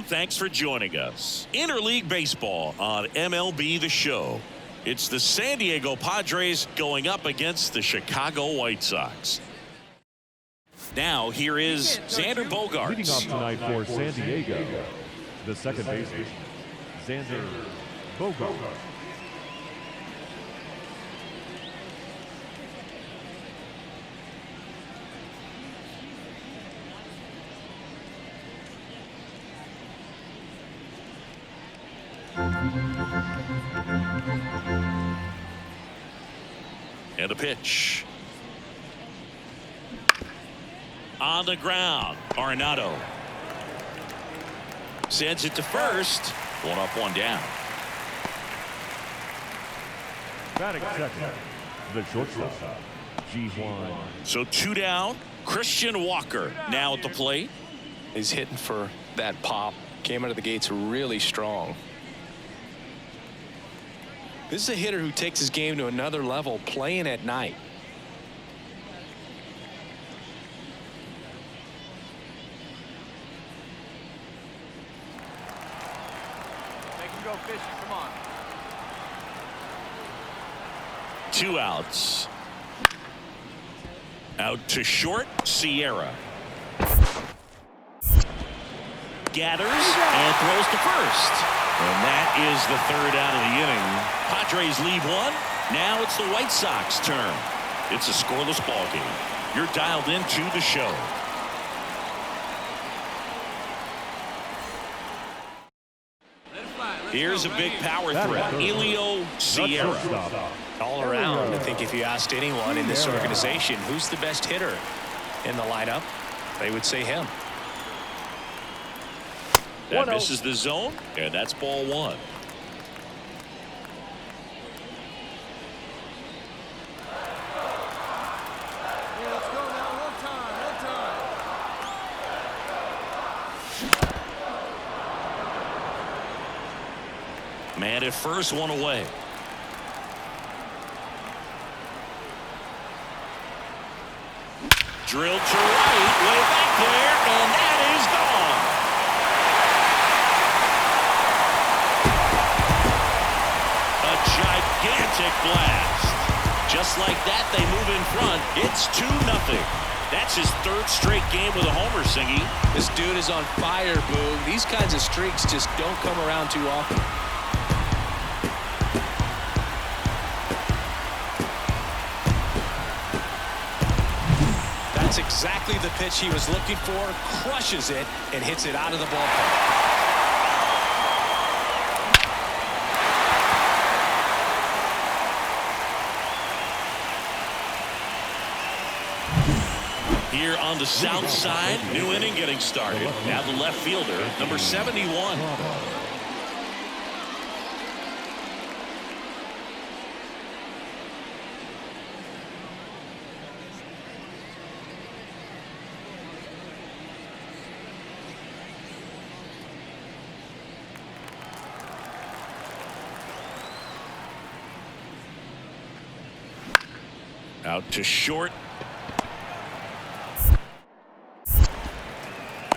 Thanks for joining us. Interleague Baseball on MLB The Show. It's the San Diego Padres going up against the Chicago White Sox. Now here is Xander Bogaerts. Leading off tonight for San Diego, the second baseman, Xander Bogaerts. And a pitch. On the ground, Arenado sends it to first. One up, one down. Batting second, the shortstop, G1. So two down. Christian Walker now at the plate. He's hitting for that pop. Came out of the gates really strong. This is a hitter who takes his game to another level playing at night. Make him go fishing, come on. 2 outs. Out to short, Sierra. Gathers and throws to first. And that is the third out of the inning. Padres lead one. Now it's the White Sox turn. It's a scoreless ball game. You're dialed into the show. Here's a big power threat. Elio Sierra. All around, I think if you asked anyone in this organization who's the best hitter in the lineup, they would say him. That misses the zone, and that's ball one. Yeah, let's go now. One time. Man at first, one away. Drilled to right, way back there, and that is gone. A gigantic blast. Just like that, they move in front. It's 2-0. That's his third straight game with a homer, Singy. This dude is on fire, Boog. These kinds of streaks just don't come around too often. That's exactly the pitch he was looking for. Crushes it and hits it out of the ballpark. Here on the south side, new inning getting started. Now the left fielder, number 71. Out to short.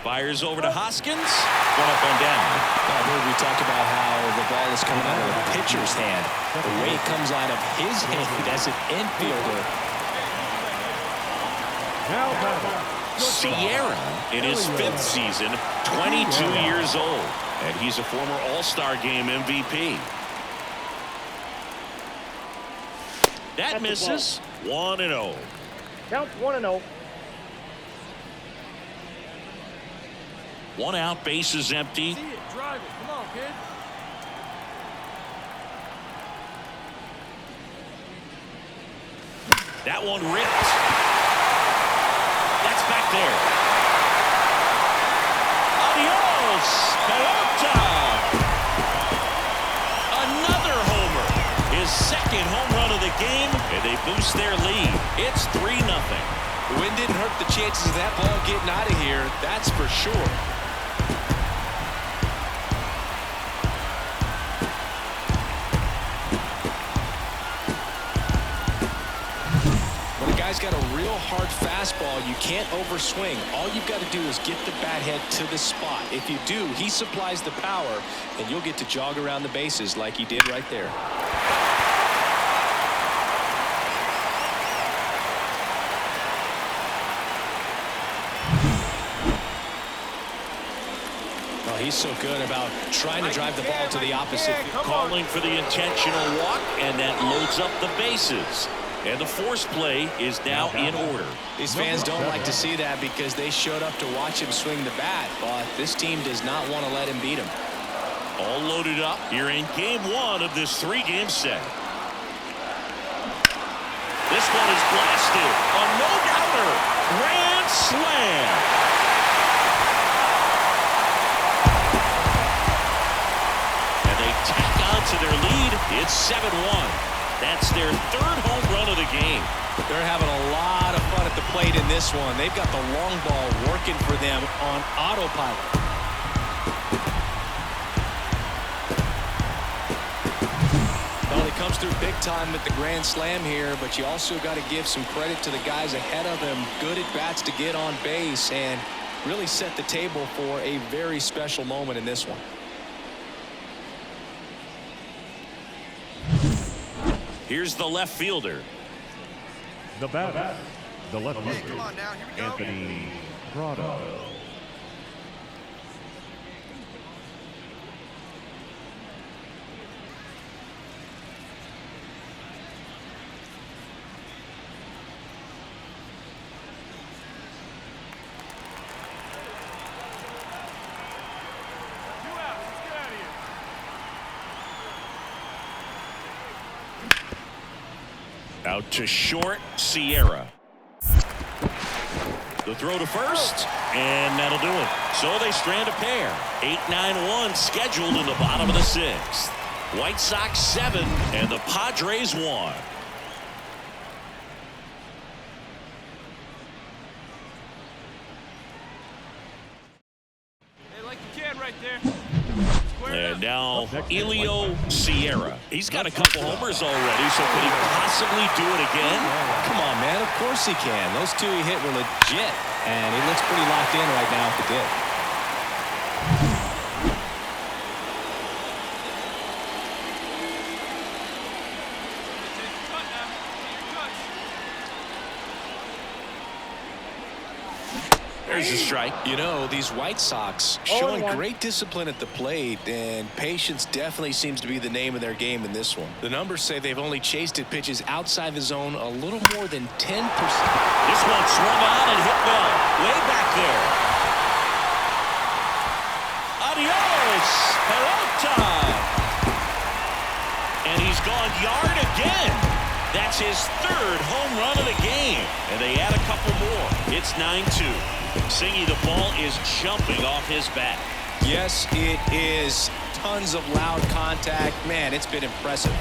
Fires over to Hoskins. One up and down. I heard we talk about how the ball is coming out of the pitcher's hand. The way it comes out of his hand as an infielder. Sierra in his 5th season, 22 years old. And he's a former All-Star Game MVP. That misses. 1-0. Counts 1-0. 1 out, bases empty. See it, drive it. Come on, kid. That one ripped. That's back there. Adios, Pelota. Another homer. His second home run of the game, and they boost their lead. It's 3-0. The wind didn't hurt the chances of that ball getting out of here, that's for sure. When a guy's got a real hard fastball, you can't overswing. All you've got to do is get the bat head to the spot. If you do, he supplies the power, and you'll get to jog around the bases like he did right there. He's so good about trying to drive the ball to the opposite. Calling for the intentional walk, and that loads up the bases. And the force play is now in order. These fans don't like to see that because they showed up to watch him swing the bat, but this team does not want to let him beat him. All loaded up here in game one of this 3-game set. This one is blasted. A no-doubter. Grand slam. Tack on to their lead. It's 7-1. That's their 3rd home run of the game. They're having a lot of fun at the plate in this one. They've got the long ball working for them on autopilot. Well, he comes through big time with the grand slam here, but you also got to give some credit to the guys ahead of him. Good at bats to get on base and really set the table for a very special moment in this one. Here's the left fielder. The batter, the left fielder, Anthony Prado. Out to short, Sierra. The throw to first, and that'll do it. So they strand a pair. 8-9-1 scheduled in the bottom of the 6th. White Sox 7 and the Padres 1. Hey, like you can right there. And now Elio Sierra. He's got a couple homers already, so could he possibly do it again? Come on, man. Of course he can. Those 2 he hit were legit, and he looks pretty locked in right now if he did. There's a strike. You know, these White Sox showing great discipline at the plate, and patience definitely seems to be the name of their game in this one. The numbers say they've only chased at pitches outside the zone a little more than 10%. This one swung on and hit well. Way back there. Adios, pelota. And he's gone yard again. That's his 3rd home run of the game. And they add a couple more. It's 9-2. Singy, the ball is jumping off his bat. Yes, it is. Tons of loud contact. Man, it's been impressive.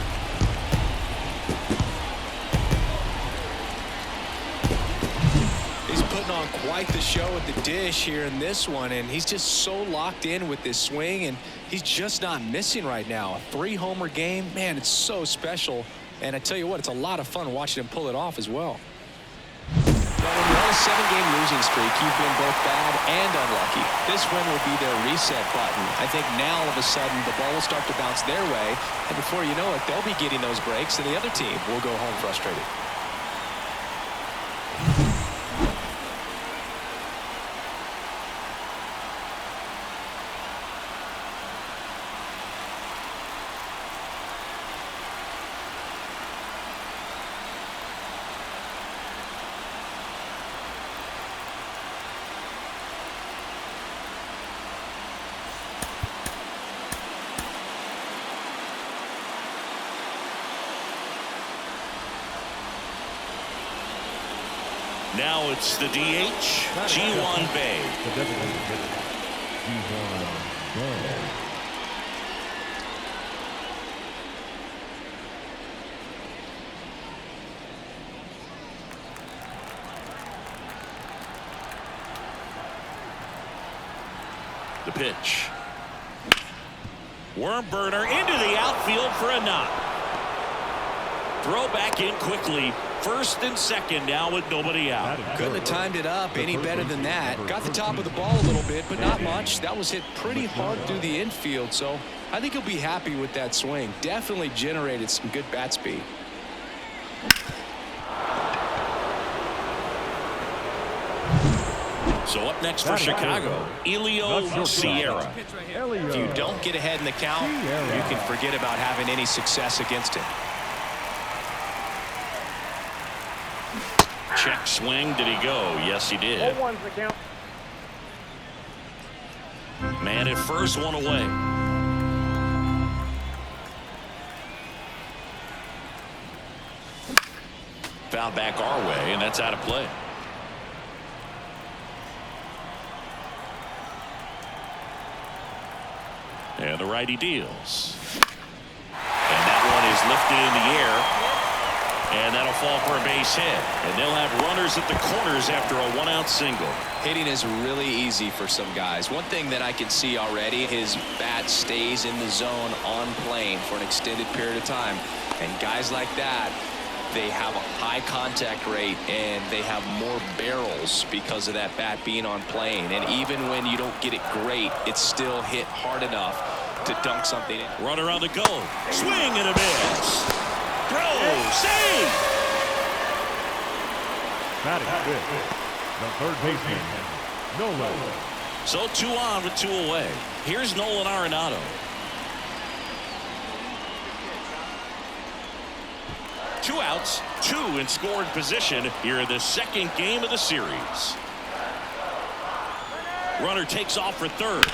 He's putting on quite the show at the dish here in this one, and he's just so locked in with this swing, and he's just not missing right now. A 3-homer game, man, it's so special. And I tell you what, it's a lot of fun watching him pull it off as well. Well, when you're on a 7-game losing streak, you've been both bad and unlucky. This win will be their reset button. I think now, all of a sudden, the ball will start to bounce their way, and before you know it, they'll be getting those breaks, and the other team will go home frustrated. Now it's the DH, Ji-Hwan Bae. The designated hitter, Ji-Hwan Bae. The pitch. Worm burner into the outfield for a knock. Throw back in quickly. First and second now with nobody out. Couldn't have timed it up any better than that. Got the top of the ball a little bit, but not much. That was hit pretty hard through the infield, so I think he'll be happy with that swing. Definitely generated some good bat speed. So up next for Chicago, Elio Sierra. If you don't get ahead in the count, you can forget about having any success against him. Check swing. Did he go? Yes, he did. 0-1's the count. Man at first, one away. Foul back our way, and that's out of play. And the righty deals. And that one is lifted in the air. And that'll fall for a base hit. And they'll have runners at the corners after a one-out single. Hitting is really easy for some guys. One thing that I can see already, his bat stays in the zone on plane for an extended period of time. And guys like that, they have a high contact rate and they have more barrels because of that bat being on plane. And even when you don't get it great, it's still hit hard enough to dunk something in. Runner on the go. Swing and a miss. Throw. Save. Batting fifth, the third baseman, Nolan. So 2 on with 2 away. Here's Nolan Arenado. 2 outs, 2 in scoring position here in the second game of the series. Runner takes off for third.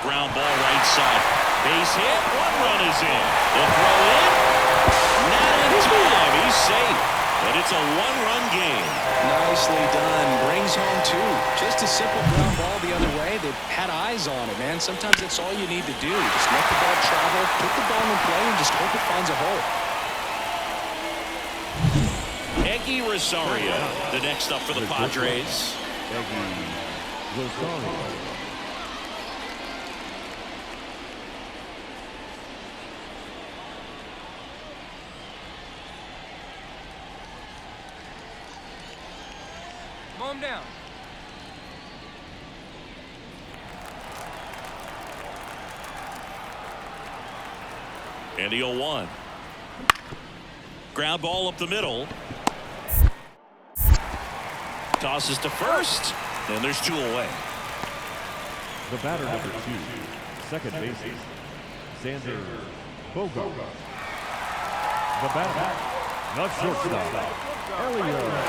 Ground ball right side. Base hit. 1 run is in. The throw in. Not in time. He's safe. And it's a 1-run game. Nicely done. Brings home 2. Just a simple ground ball the other way. They had eyes on it, man. Sometimes that's all you need to do. Just let the ball travel, put the ball in play, and just hope it finds a hole. Eggy Rosario, the next up for the Padres. Eggy Rosario. Mow him down. And the 0-1. Ground ball up the middle. Tosses to first. And there's 2 away. The batter number 2, second baseman, Xander Bogaerts. The batter, the shortstop, Elio.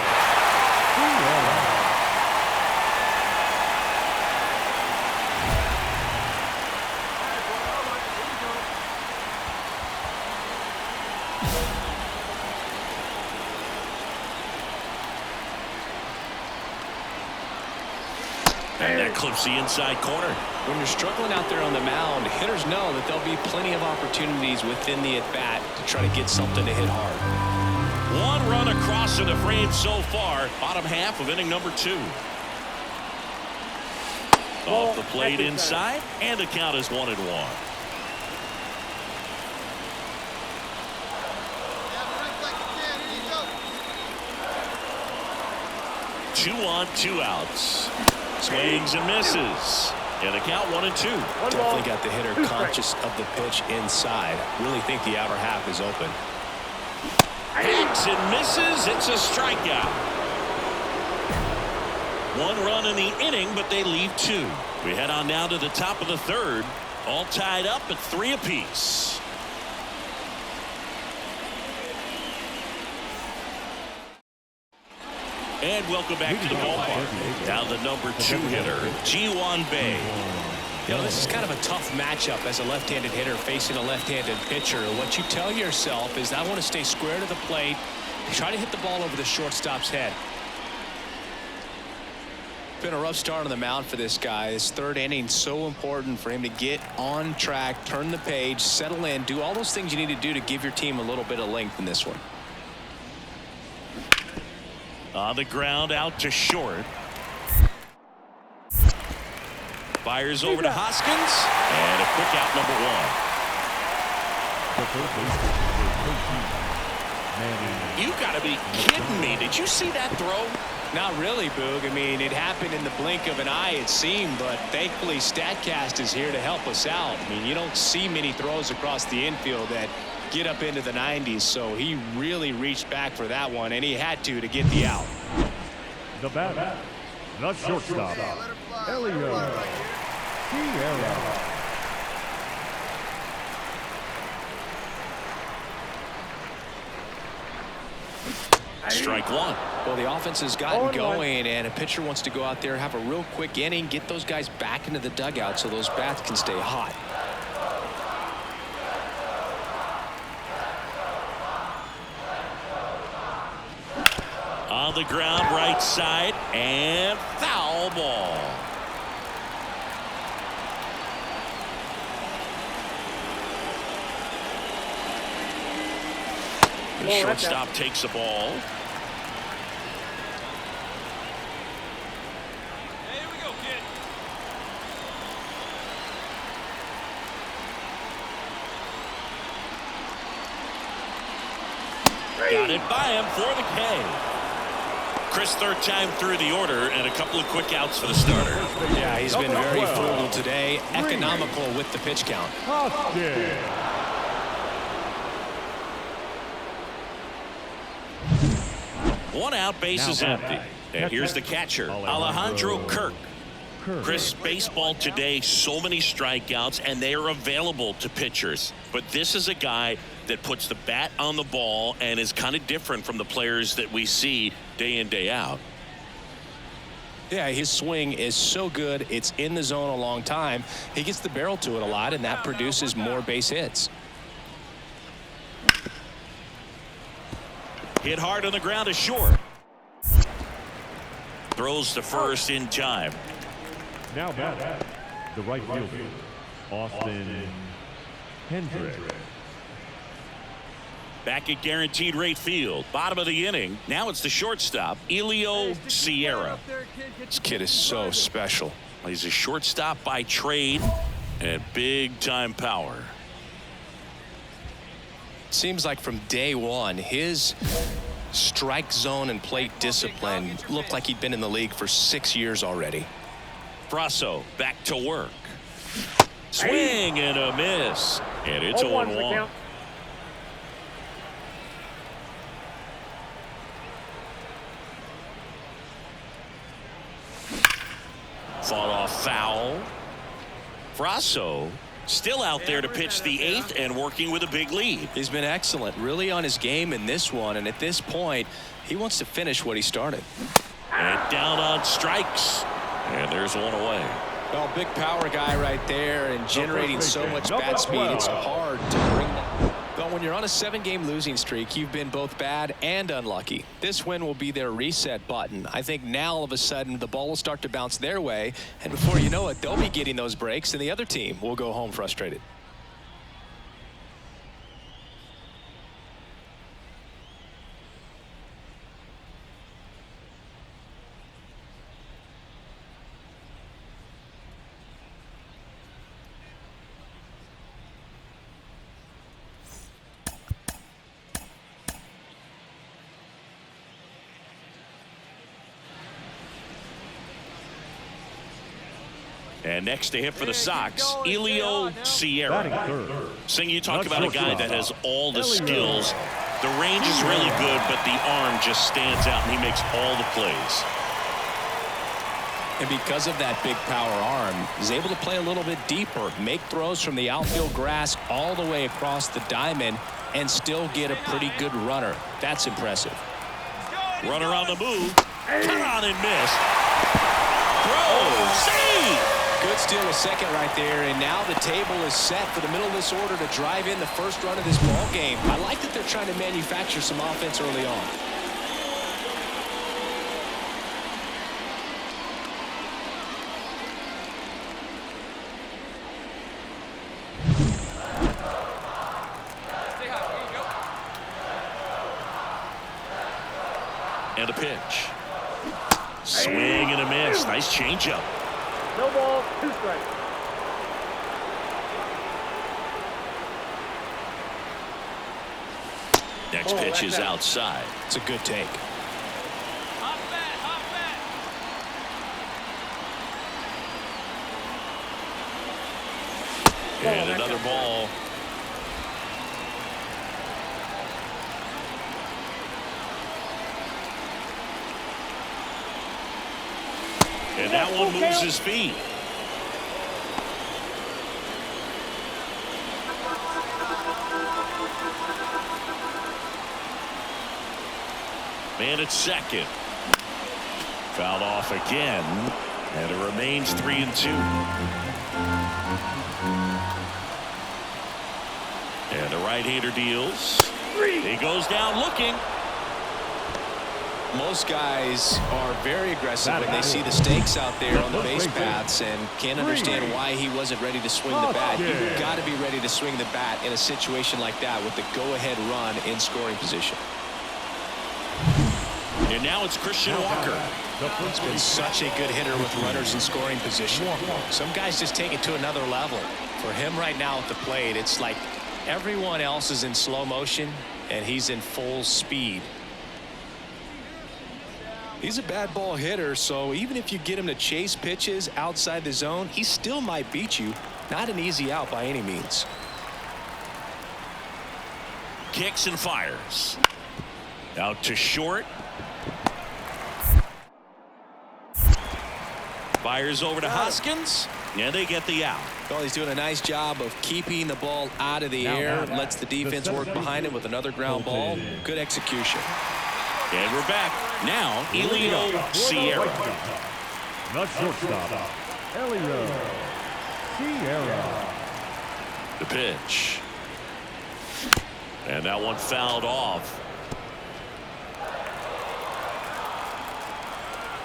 And that clips the inside corner. When you're struggling out there on the mound, hitters know that there'll be plenty of opportunities within the at-bat to try to get something to hit hard. 1 run across in the frame so far. Bottom half of inning number 2. Off the plate inside, and the count is 1-1. Two on, 2 outs. Swings and misses. And the count 1-2. Definitely got the hitter conscious of the pitch inside. Really think the outer half is open. Hits and misses. It's a strikeout. 1 run in the inning, but they leave 2. We head on now to the top of the third. All tied up at 3 apiece. And welcome back to the ballpark. Now the number 2 hitter, Ji-hwan Bae. You know, this is kind of a tough matchup as a left-handed hitter facing a left-handed pitcher. What you tell yourself is, I want to stay square to the plate, try to hit the ball over the shortstop's head. Been a rough start on the mound for this guy. His third inning, so important for him to get on track, turn the page, settle in, do all those things you need to do to give your team a little bit of length in this one. On the ground, out to short. Fires over to Hoskins, and a quick out, number 1. The third baseman, You got to be kidding me. Did you see that throw? Not really, Boog. I mean, it happened in the blink of an eye, it seemed, but thankfully StatCast is here to help us out. I mean, you don't see many throws across the infield that get up into the 90s, so he really reached back for that one, and he had to get the out. The batter, the shortstop, Elio Sierra. Strike one. Well, the offense has gotten going, and a pitcher wants to go out there, have a real quick inning, get those guys back into the dugout so those bats can stay hot. On the ground, right side, and foul ball. The shortstop takes the ball. Hey, here we go, kid. Got it by him for the K. Chris, third time through the order, and a couple of quick outs for the starter. Yeah, he's been very frugal today, economical with the pitch count. One out, base is empty. And here's the catcher, Alejandro Kirk. Chris, baseball today, so many strikeouts, and they are available to pitchers. But this is a guy that puts the bat on the ball and is kind of different from the players that we see day in, day out. Yeah, his swing is so good. It's in the zone a long time. He gets the barrel to it a lot, and that produces more base hits. Hit hard on the ground is short. Throws to first in time. Now back, the right fielder, Austin Hendricks. Back at guaranteed rate field. Bottom of the inning. Now it's the shortstop, Elio Sierra. This kid is so special. He's a shortstop by trade and big time power. Seems like from day one, his strike zone and plate discipline looked like he'd been in the league for 6 years already. Brasso back to work. Swing and a miss. And it's 0-1. Fought off foul. Brasso still out there to pitch the 8th and working with a big lead. He's been excellent, really on his game in this one, and at this point, he wants to finish what he started. And down on strikes. And there's one away. Well, big power guy right there and generating so much bat speed, it's hard to bring that. But when you're on a 7-game losing streak, you've been both bad and unlucky. This win will be their reset button. I think now all of a sudden the ball will start to bounce their way, and before you know it, they'll be getting those breaks, and the other team will go home frustrated. And next to hit for the Sox, Elio Sierra. Sing, you talk about a guy that has all the skills. The range is really good, but the arm just stands out, and he makes all the plays. And because of that big power arm, he's able to play a little bit deeper, make throws from the outfield grass all the way across the diamond, and still get a pretty good runner. That's impressive. Runner on the move. Cut on and miss. Throw. Save. Good steal a second right there, and now the table is set for the middle of this order to drive in the first run of this ball game. I like that they're trying to manufacture some offense early on. Stay hot. Here you go. And a pitch. Swing and a miss. Nice changeup. No ball, 2 strikes. Next pitch is outside. It's a good take. Hop back, hop back. And another ball. And that one moves his feet. Man at second. Fouled off again. And it remains 3-2. And the right-hander deals. He goes down looking. Most guys are very aggressive when they see the stakes out there on the base paths and can't understand why he wasn't ready to swing the bat. You've got to be ready to swing the bat in a situation like that with the go-ahead run in scoring position. And now it's Christian Walker. He's been such a good hitter with runners in scoring position. Some guys just take it to another level. For him right now at the plate, it's like everyone else is in slow motion and he's in full speed. He's a bad ball hitter, so even if you get him to chase pitches outside the zone, he still might beat you. Not an easy out by any means. Kicks and fires. Out to short. Fires over to Hoskins. And they get the out. Well, he's doing a nice job of keeping the ball out of the air. Lets the defense work behind him with another ground ball. Good execution. And we're back. Now, Elio Sierra. The shortstop, Elio Sierra. The pitch. And that one fouled off.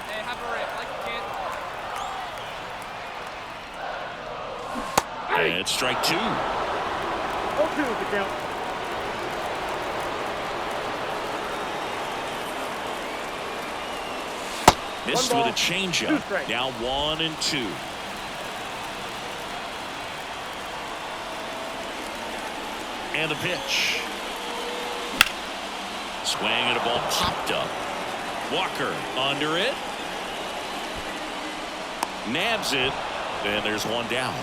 Hey, have a rip, like you can. And it's strike two. 0-2 is the count. Missed with a changeup. Now 1-2. And the pitch. Swing and a ball popped up. Walker under it. Nabs it. And there's one down.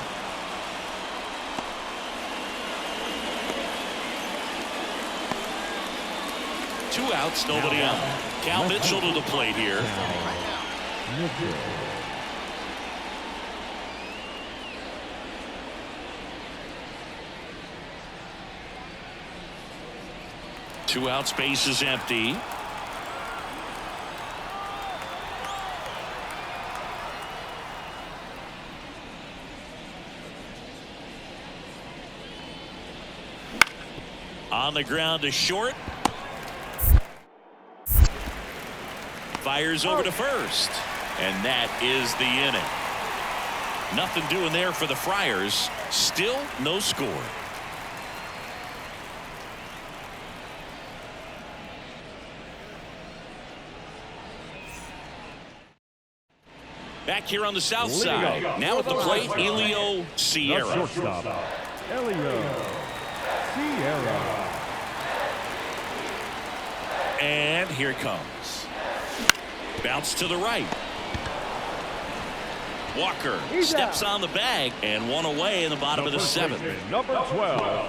Two outs, nobody out. Cal Mitchell to the plate here. Two outs, base is empty. On the ground to short. Fires over to first. And that is the inning. Nothing doing there for the Friars. Still no score. Back here on the south side. Now at the plate, Elio Sierra. The shortstop, Elio Sierra. And here it comes. Bounce to the right. Walker steps on the bag and one away in the bottom of the seventh. Number 12,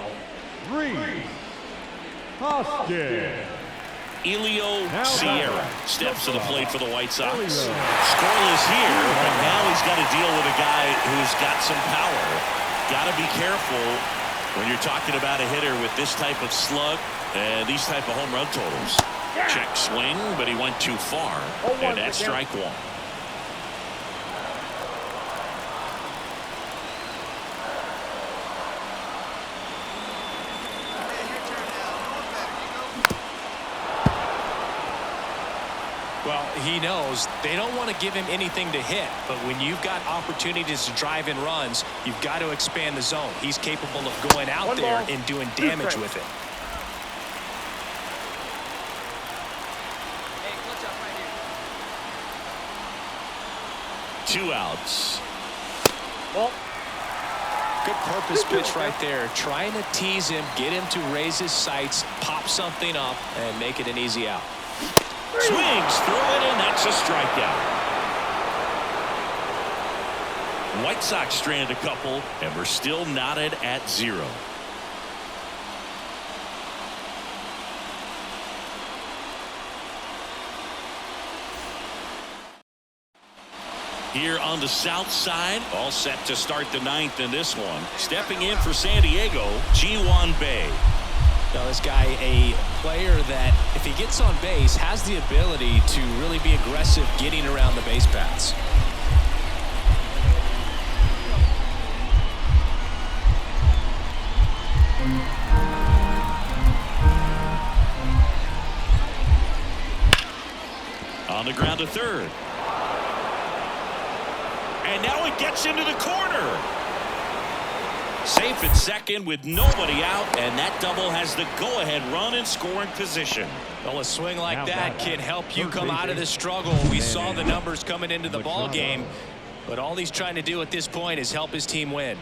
Reese Hoskins. Elio Sierra steps to the plate for the White Sox. Scoreless here, but now he's got to deal with a guy who's got some power. Got to be careful when you're talking about a hitter with this type of slug and these type of home run totals. Check swing, but he went too far, and that's strike one. Well, he knows they don't want to give him anything to hit, but when you've got opportunities to drive in runs, you've got to expand the zone. He's capable of going out there and doing damage with it. Hey, clutch up right here. 2 outs. Ball. Good purpose pitch right there. Trying to tease him, get him to raise his sights, pop something up, and make it an easy out. Swings through it, and that's a strikeout. White Sox strand a couple, and we're still knotted at 0. Here on the south side, all set to start the 9th in this one. Stepping in for San Diego, Ji-Hwan Bae. Now this guy, a player that if he gets on base has the ability to really be aggressive getting around the base paths. On the ground to third. And now it gets into the corner. Safe at second with nobody out, and that double has the go-ahead run in scoring position. Well, a swing like that can help you come out of this struggle. We saw the numbers coming into the ball game, but all he's trying to do at this point is help his team win.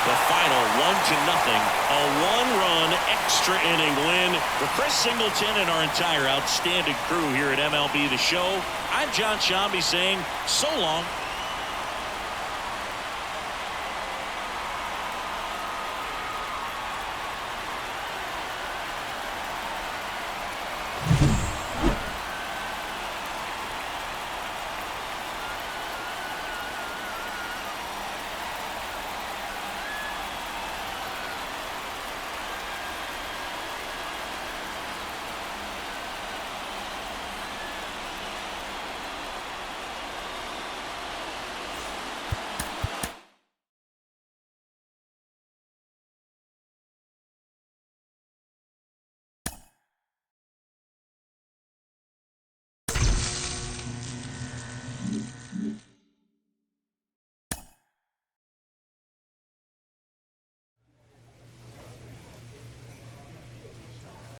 The final 1-0, a one-run extra inning win for Chris Singleton and our entire outstanding crew here at MLB The Show. I'm John Shambi saying so long.